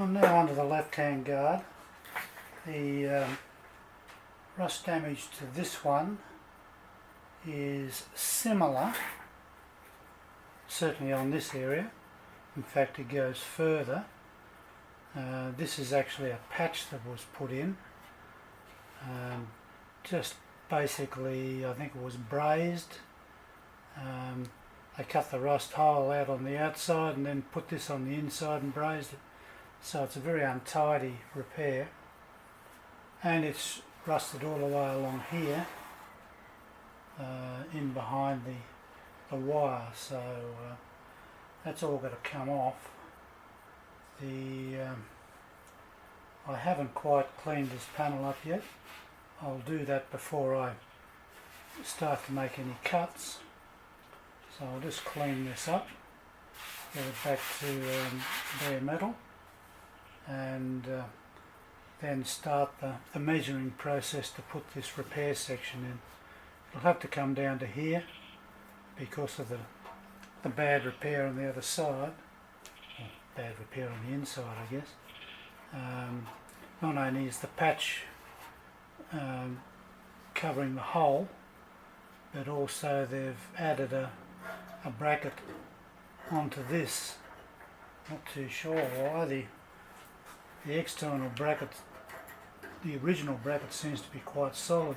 I'm now onto the left hand guard. The rust damage to this one is similar, certainly on this area. In fact, it goes further. This is actually a patch that was put in. Just basically, I think it was brazed. I cut the rust hole out on the outside and then put this on the inside and brazed it. So it's a very untidy repair, and it's rusted all the way along here, in behind the wire, so that's all got to come off. I haven't quite cleaned this panel up yet. I'll do that before I start to make any cuts. So I'll just clean this up, get it back to bare metal, and then start the measuring process to put this repair section in. It'll have to come down to here because of the bad repair on the other side, or bad repair on the inside, I guess. Not only is the patch covering the hole, but also they've added a bracket onto this. Not too sure why. The external bracket, the original bracket, seems to be quite solid.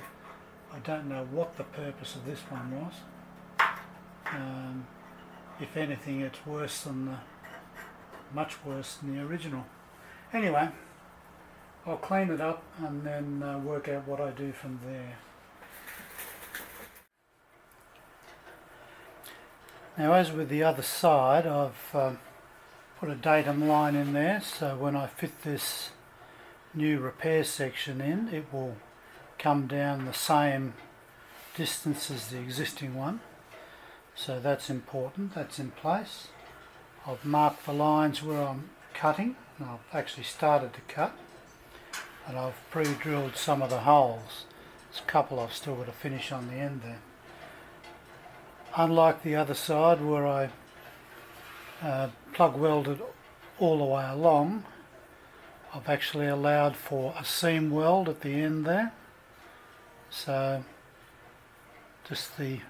I don't know what the purpose of this one was. If anything, it's worse than much worse than the original. Anyway, I'll clean it up and then work out what I do from there. Now, as with the other side, I've put a datum line in there, so when I fit this new repair section in, it will come down the same distance as the existing one. So that's important, that's in place. I've marked the lines where I'm cutting, and I've actually started to cut, and I've pre-drilled some of the holes. There's a couple I've still got to finish on the end there. Unlike the other side where I plug welded all the way along, I've actually allowed for a seam weld at the end there. So just the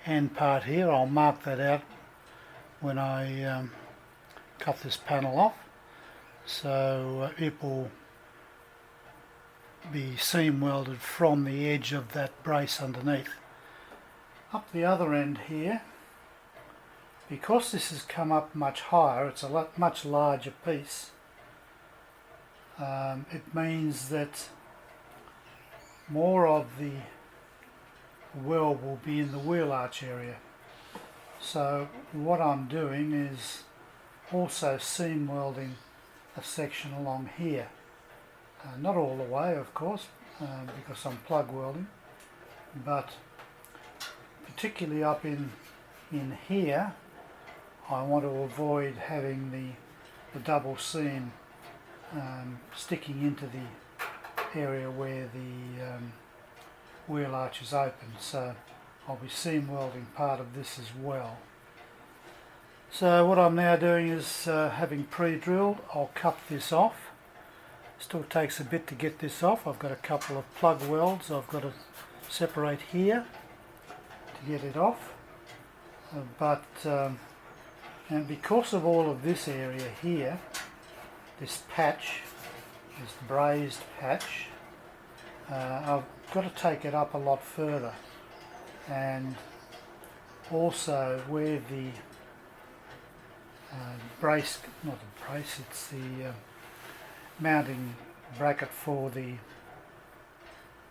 end part here, I'll mark that out when I cut this panel off. So it will be seam welded from the edge of that brace underneath. Up the other end here, because this has come up much higher, it's a much larger piece. It means that more of the weld will be in the wheel arch area. So what I'm doing is also seam welding a section along here. Not all the way, of course, because I'm plug welding, but particularly up in here, I want to avoid having the double seam sticking into the area where the wheel arch is open, so I'll be seam welding part of this as well. So what I'm now doing is, having pre-drilled, I'll cut this off. Still takes a bit to get this off. I've got a couple of plug welds I've got to separate here to get it off, and because of all of this area here, this patch, this brazed patch, I've got to take it up a lot further, and also where the brace, not the brace, it's the mounting bracket for the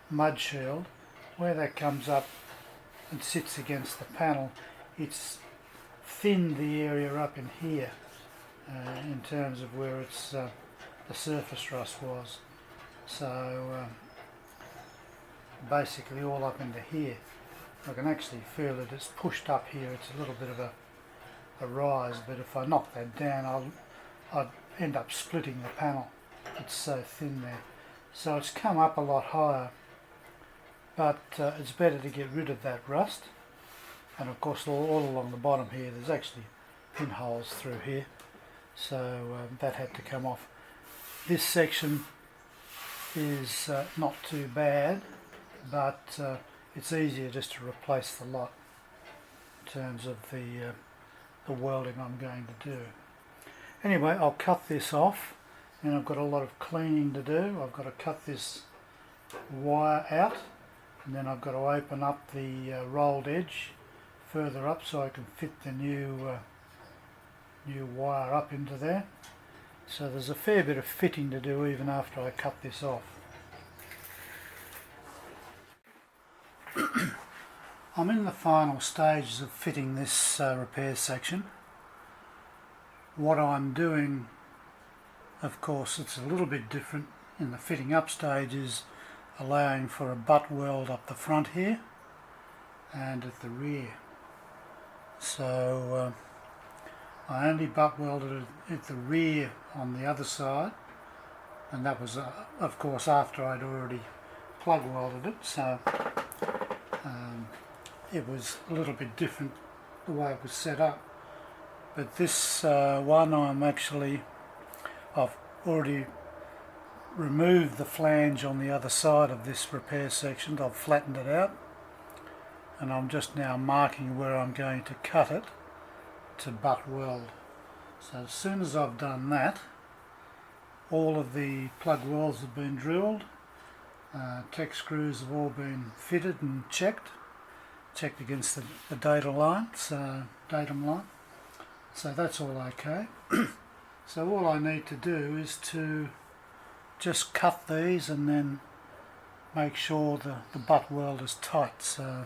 mud shield, where that comes up and sits against the panel, it's thinned the area up in here in terms of where it's the surface rust was. So basically all up into here. I can actually feel that it's pushed up here. It's a little bit of a rise, but if I knock that down, I'd end up splitting the panel. It's so thin there. So it's come up a lot higher, but it's better to get rid of that rust. And of course all along the bottom here there's actually pinholes through here, so that had to come off. This section is not too bad, but it's easier just to replace the lot in terms of the welding I'm going to do. Anyway, I'll cut this off, and I've got a lot of cleaning to do. I've got to cut this wire out, and then I've got to open up the rolled edge further up so I can fit the new wire up into there. So there's a fair bit of fitting to do even after I cut this off. I'm in the final stages of fitting this repair section. What I'm doing, of course, it's a little bit different in the fitting up stage, is allowing for a butt weld up the front here and at the rear. So I only butt welded it at the rear on the other side, and that was of course after I'd already plug welded it, so it was a little bit different the way it was set up. But this one I've already removed the flange on the other side of this repair section. I've flattened it out, and I'm just now marking where I'm going to cut it to butt weld. So as soon as I've done that, all of the plug welds have been drilled, tech screws have all been fitted and checked against the datum line. So that's all okay. So all I need to do is to just cut these and then make sure the butt weld is tight. So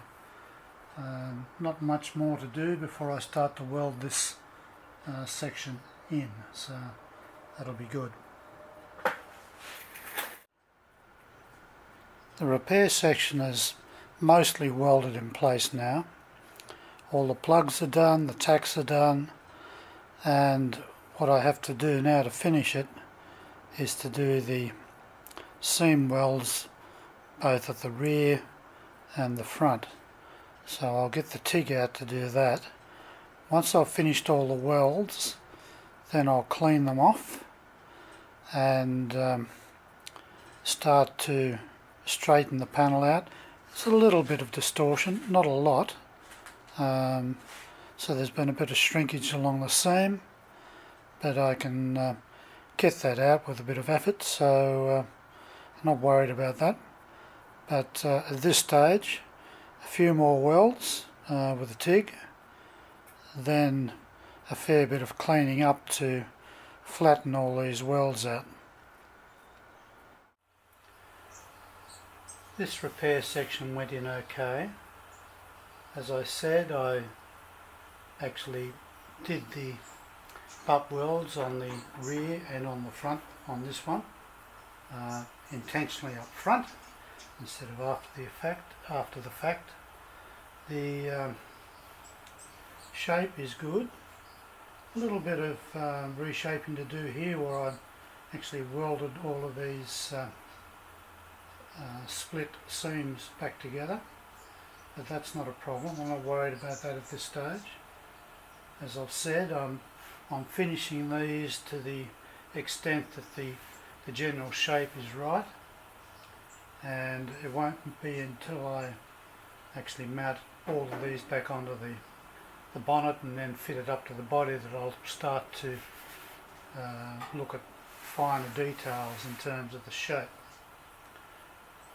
not much more to do before I start to weld this section in, so that'll be good. The repair section is mostly welded in place now. All the plugs are done, the tacks are done, and what I have to do now to finish it is to do the seam welds both at the rear and the front. So I'll get the TIG out to do that. Once I've finished all the welds, then I'll clean them off and start to straighten the panel out. There's a little bit of distortion, not a lot, so there's been a bit of shrinkage along the seam, but I can get that out with a bit of effort, so I'm not worried about that. But at this stage, a few more welds with the TIG, then a fair bit of cleaning up to flatten all these welds out. This repair section went in okay. As I said, I actually did the butt welds on the rear and on the front on this one, intentionally up front instead of after the fact. The shape is good. A little bit of reshaping to do here, where I actually welded all of these split seams back together, but that's not a problem. I'm not worried about that at this stage. As I've said, I'm finishing these to the extent that the general shape is right, and it won't be until I actually mount all of these back onto the bonnet and then fit it up to the body that I'll start to look at finer details in terms of the shape.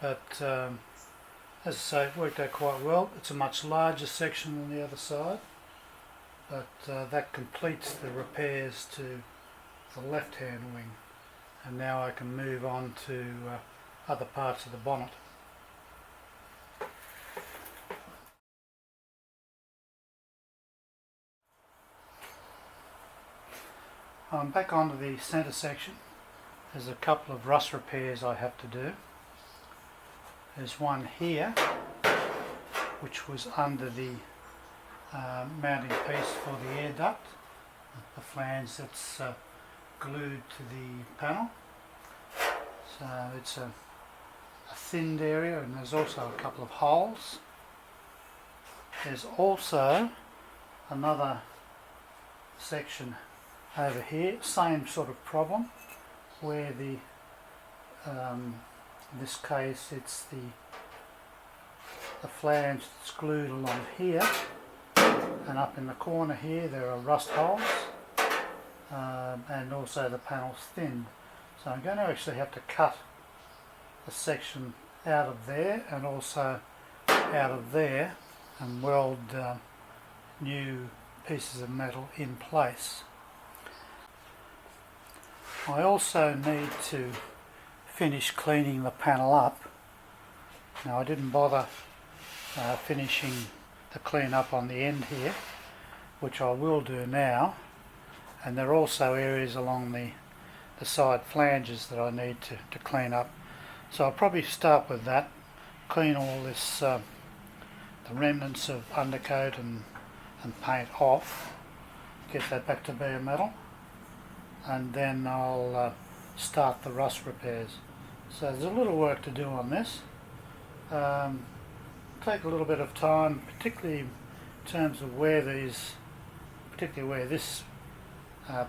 But as I say, it worked out quite well. It's a much larger section than the other side, but that completes the repairs to the left hand wing, and now I can move on to other parts of the bonnet. I'm back onto the centre section. There's a couple of rust repairs I have to do. There's one here, which was under the mounting piece for the air duct, the flange that's glued to the panel. So it's a thinned area, and there's also a couple of holes. There's also another section over here, same sort of problem. where the in this case it's the flange that's glued along here, and up in the corner here there are rust holes, and also the panel's thin. So I'm going to actually have to cut a section out of there and also out of there and weld new pieces of metal in place. I also need to finish cleaning the panel up. Now I didn't bother finishing the clean up on the end here, which I will do now, and there are also areas along the side flanges that I need to clean up. So I'll probably start with that, clean all this the remnants of undercoat and paint off, get that back to bare metal, and then I'll start the rust repairs. So there's a little work to do on this. Take a little bit of time, particularly in terms of where these, particularly where this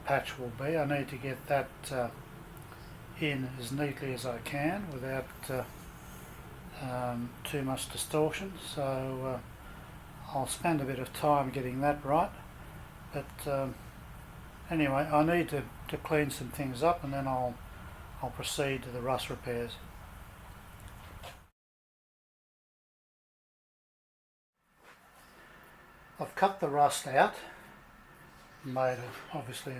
patch will be. I need to get that in as neatly as I can without too much distortion, so I'll spend a bit of time getting that right. But anyway, I need to clean some things up, and then I'll proceed to the rust repairs. I've cut the rust out, made obviously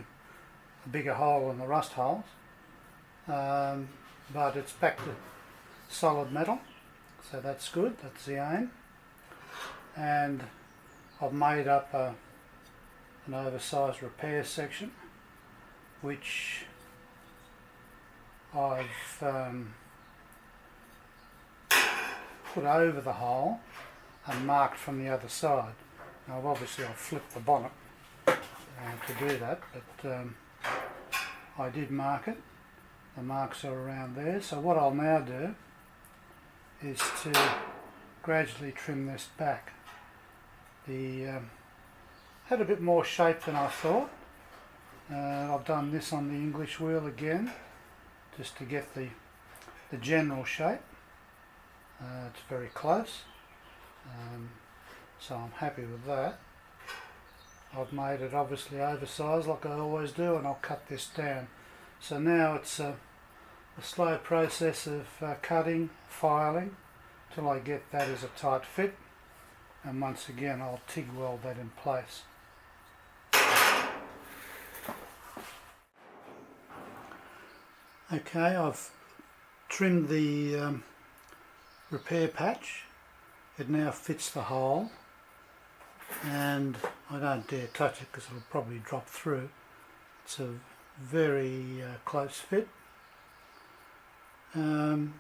a bigger hole in the rust holes, but it's back to solid metal, so that's good, that's the aim. And I've made up an oversized repair section which I've put over the hole and marked from the other side. Now obviously I've flipped the bonnet to do that, but I did mark it. The marks are around there, so what I'll now do is to gradually trim this back. The had a bit more shape than I thought. I've done this on the English wheel again just to get the general shape. It's very close, so I'm happy with that. I've made it obviously oversized like I always do, and I'll cut this down. So now it's a slow process of cutting, filing, till I get that as a tight fit, and once again I'll TIG weld that in place. Okay, I've trimmed the repair patch. It now fits the hole, and I don't dare touch it because it'll probably drop through. It's a very close fit, and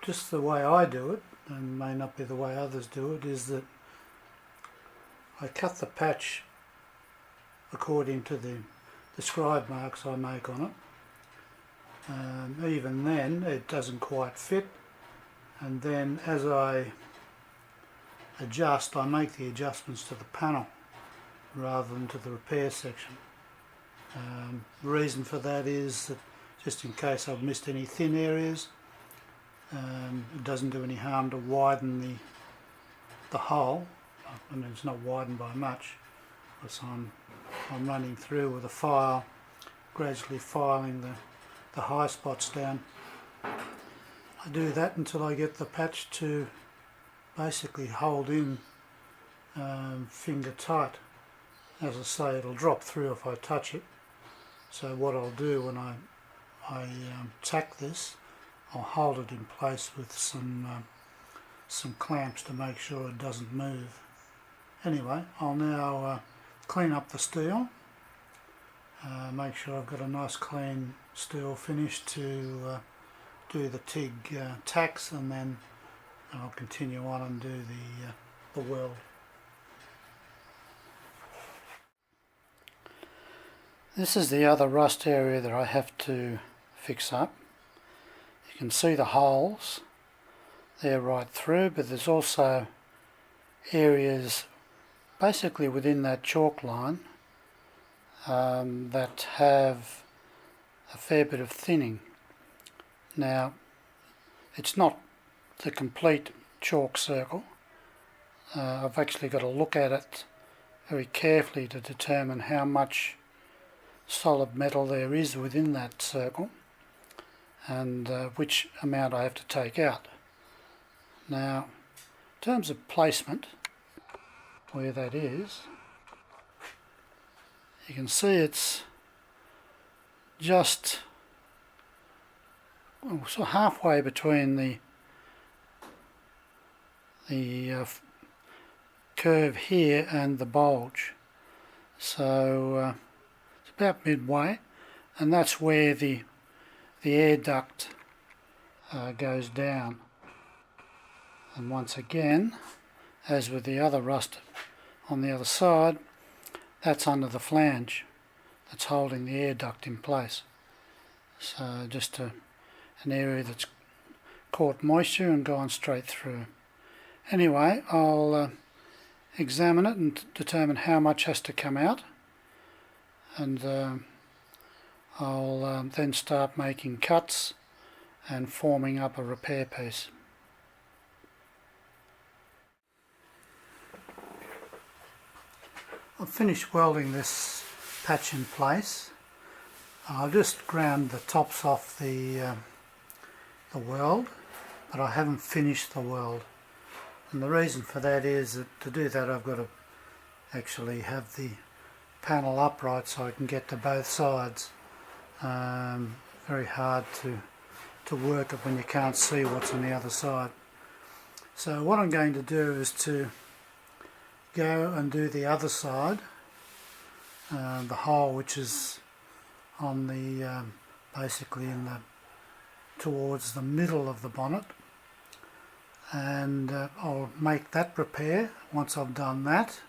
just the way I do it, and may not be the way others do it, is that I cut the patch according to the scribe marks I make on it. Even then it doesn't quite fit, and then as I adjust, I make the adjustments to the panel rather than to the repair section. The reason for that is that just in case I've missed any thin areas, it doesn't do any harm to widen the hole. I mean, it's not widened by much, because I'm running through with a file, gradually filing the high spots down. I do that until I get the patch to basically hold in finger tight. As I say, it'll drop through if I touch it. So what I'll do when I tack this, I'll hold it in place with some clamps to make sure it doesn't move. Anyway, I'll now clean up the steel, make sure I've got a nice clean steel finish to do the TIG tacks, and then I'll continue on and do the weld. This is the other rust area that I have to fix up. You can see the holes there right through, but there's also areas basically within that chalk line that have a fair bit of thinning. Now, it's not the complete chalk circle. I've actually got to look at it very carefully to determine how much solid metal there is within that circle and which amount I have to take out. Now, in terms of placement, where that is, you can see it's just so halfway between the curve here and the bulge. So it's about midway, and that's where the air duct goes down. And once again, as with the other rust on the other side, that's under the flange that's holding the air duct in place. So just an area that's caught moisture and gone straight through. Anyway, I'll examine it and determine how much has to come out, and I'll then start making cuts and forming up a repair piece. I've finished welding this patch in place. I've just ground the tops off the weld, but I haven't finished the weld. And the reason for that is that to do that I've got to actually have the panel upright so I can get to both sides. Very hard to work it when you can't see what's on the other side. So what I'm going to do is to go and do the other side, the hole which is on the basically towards the middle of the bonnet, and I'll make that repair. Once I've done that,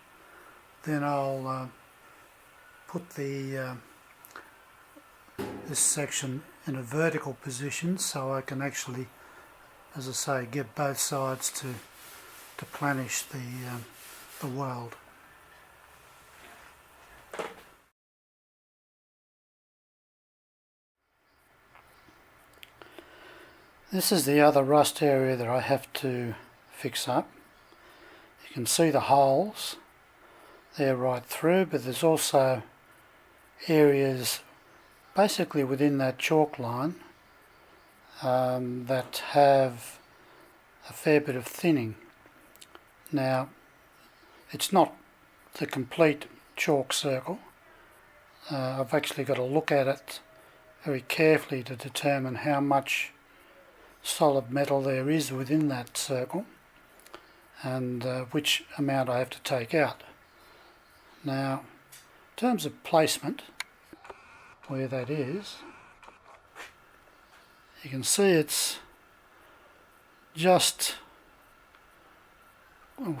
then I'll put this section in a vertical position so I can actually, as I say, get both sides to planish the weld. This is the other rust area that I have to fix up. You can see the holes there right through, but there's also areas basically within that chalk line that have a fair bit of thinning. Now, it's not the complete chalk circle. I've actually got to look at it very carefully to determine how much solid metal there is within that circle and which amount I have to take out. Now, in terms of placement, where that is, you can see it's just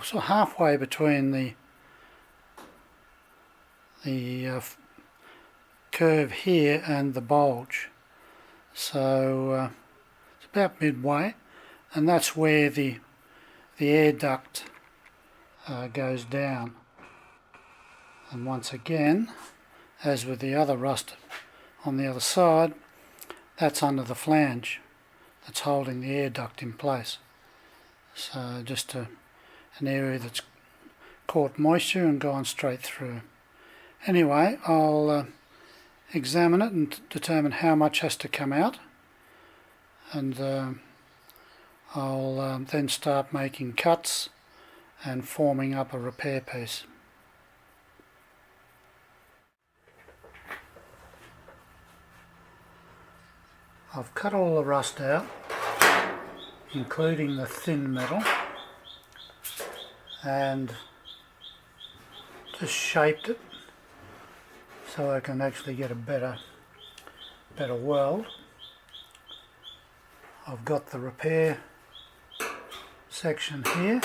so halfway between the curve here and the bulge. So it's about midway, and that's where the air duct goes down. And once again, as with the other rust on the other side, that's under the flange that's holding the air duct in place. So just an area that's caught moisture and gone straight through. Anyway, I'll examine it and determine how much has to come out, and I'll then start making cuts and forming up a repair piece. I've cut all the rust out, including the thin metal, and just shaped it so I can actually get a better weld. I've got the repair section here.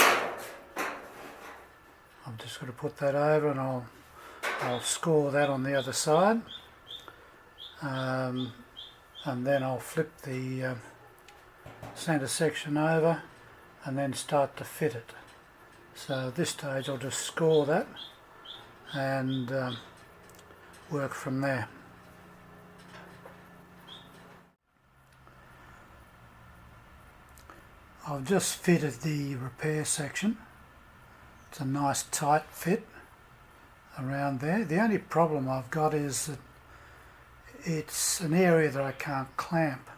I've just got to put that over, and I'll score that on the other side, and then I'll flip the centre section over and then start to fit it. So at this stage I'll just score that and work from there. I've just fitted the repair section. It's a nice tight fit around there. The only problem I've got is that it's an area that I can't clamp.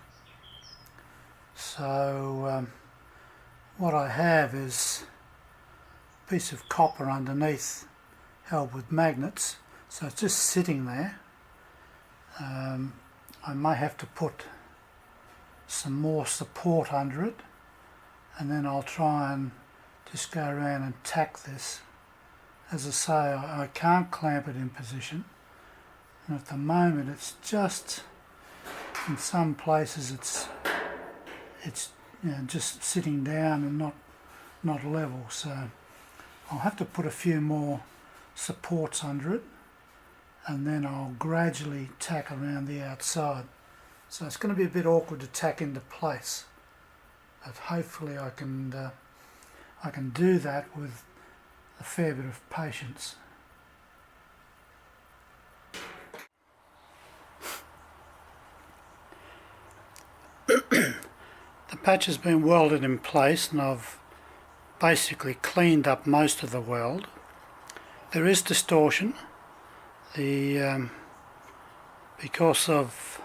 So what I have is a piece of copper underneath held with magnets, so it's just sitting there. I may have to put some more support under it, and then I'll try and just go around and tack this. As I say, I can't clamp it in position, and at the moment it's just, in some places it's you know, just sitting down and not level, so I'll have to put a few more supports under it, and then I'll gradually tack around the outside. So it's going to be a bit awkward to tack into place, but hopefully I can do that with a fair bit of patience. The patch has been welded in place, and I've basically cleaned up most of the weld. There is distortion. Because of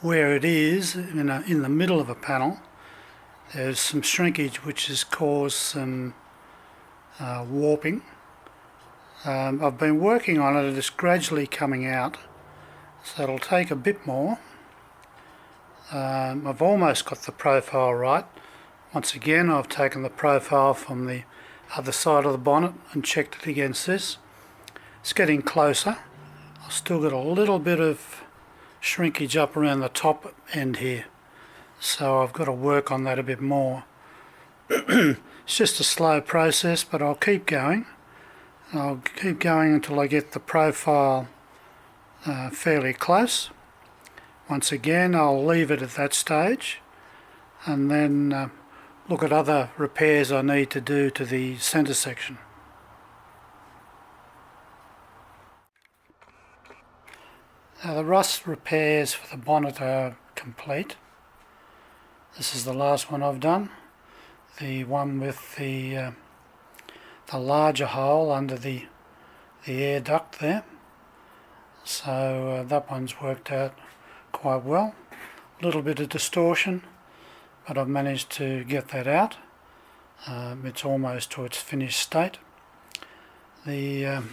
where it is in the middle of a panel, there's some shrinkage which has caused some warping. I've been working on it, it's gradually coming out, so it'll take a bit more. I've almost got the profile right. Once again, I've taken the profile from the other side of the bonnet and checked it against this. It's getting closer. I've still got a little bit of shrinkage up around the top end here, so I've got to work on that a bit more. It's just a slow process, but I'll keep going. I'll keep going until I get the profile fairly close. Once again, I'll leave it at that stage, and then look at other repairs I need to do to the centre section. Now the rust repairs for the bonnet are complete. This is the last one I've done, the one with the larger hole under the air duct there. So that one's worked out quite well. A little bit of distortion, but I've managed to get that out. It's almost to its finished state. The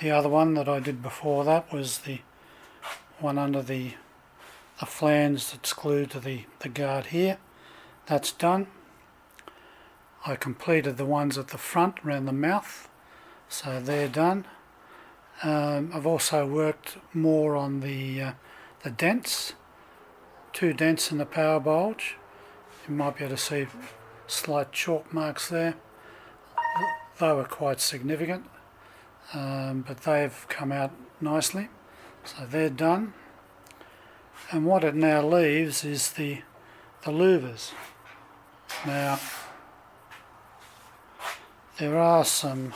other one that I did before that was the one under the flange that's glued to the guard here. That's done. I completed the ones at the front around the mouth, so they're done. I've also worked more on the dents. 2 dents in the power bulge. You might be able to see slight chalk marks there. They were quite significant, but they've come out nicely. So they're done. And what it now leaves is the louvers. Now, there are some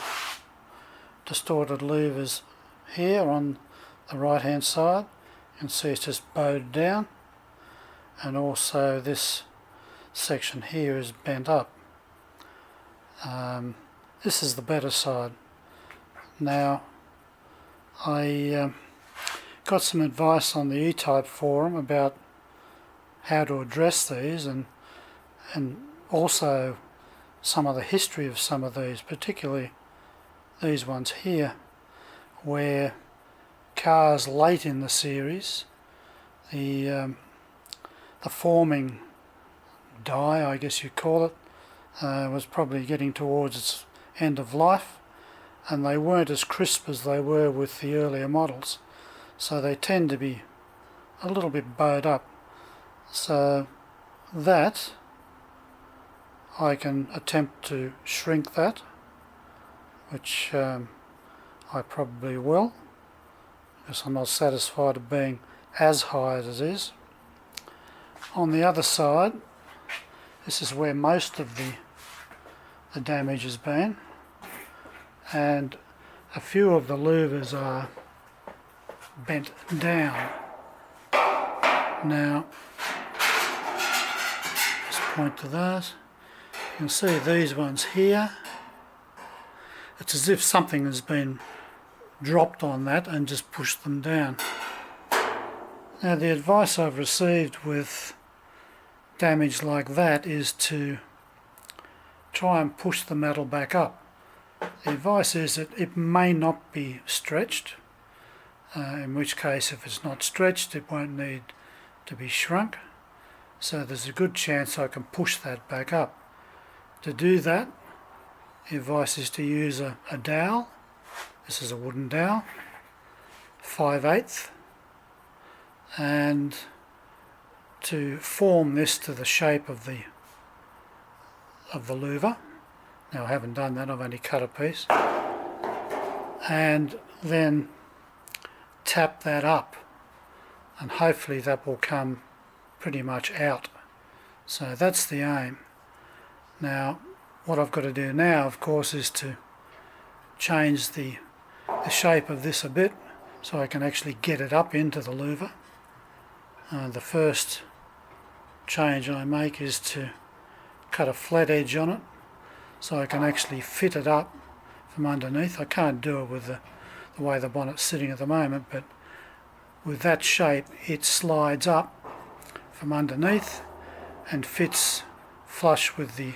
distorted louvers here on the right hand side. You can see it's just bowed down, and also this section here is bent up. This is the better side. Now, I got some advice on the E Type forum about how to address these, and also some of the history of some of these, particularly these ones here, where cars late in the series, the forming die, I guess you'd call it, was probably getting towards its end of life, and they weren't as crisp as they were with the earlier models, so they tend to be a little bit bowed up. So that I can attempt to shrink that, which I probably will, because I'm not satisfied of being as high as it is. On the other side, this is where most of the damage has been, and a few of the louvers are bent down. Now, just point to those. can see these ones here. It's as if something has been dropped on that and just pushed them down. Now the advice I've received with damage like that is to try and push the metal back up. The advice is that it may not be stretched, in which case if it's not stretched it won't need to be shrunk, so there's a good chance I can push that back up. To do that, the advice is to use a dowel. This is a wooden dowel, 5/8, and to form this to the shape of the louver. Now I haven't done that, I've only cut a piece, and then tap that up, and hopefully that will come pretty much out. So that's the aim. Now what I've got to do now, of course, is to change the shape of this a bit so I can actually get it up into the louver. The first change I make is to cut a flat edge on it so I can actually fit it up from underneath. I can't do it with the way the bonnet's sitting at the moment, but with that shape it slides up from underneath and fits flush with the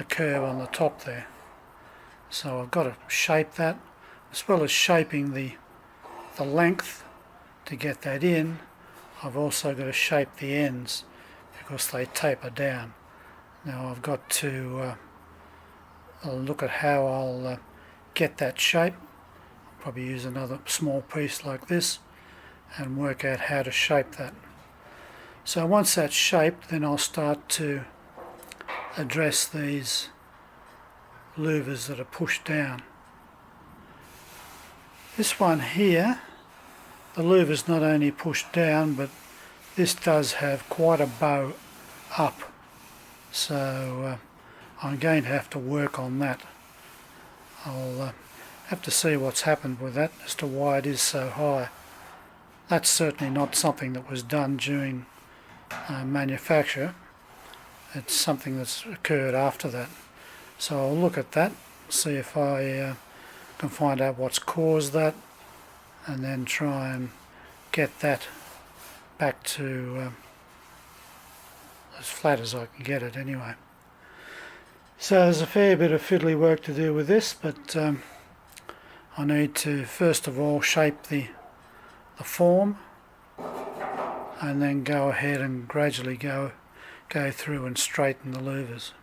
curve on the top there. So I've got to shape that, as well as shaping the length to get that in. I've also got to shape the ends because they taper down. Now I've got to look at how I'll get that shape. I'll probably use another small piece like this and work out how to shape that. So once that's shaped, then I'll start to address these louvers that are pushed down. This one here, the louver's not only pushed down, but this does have quite a bow up, so I'm going to have to work on that. I'll have to see what's happened with that as to why it is so high. That's certainly not something that was done during manufacture. It's something that's occurred after that. So I'll look at that, see if I can find out what's caused that, and then try and get that back to as flat as I can get it anyway. So there's a fair bit of fiddly work to do with this, but I need to first of all shape the form and then go ahead and gradually go through and straighten the louvers.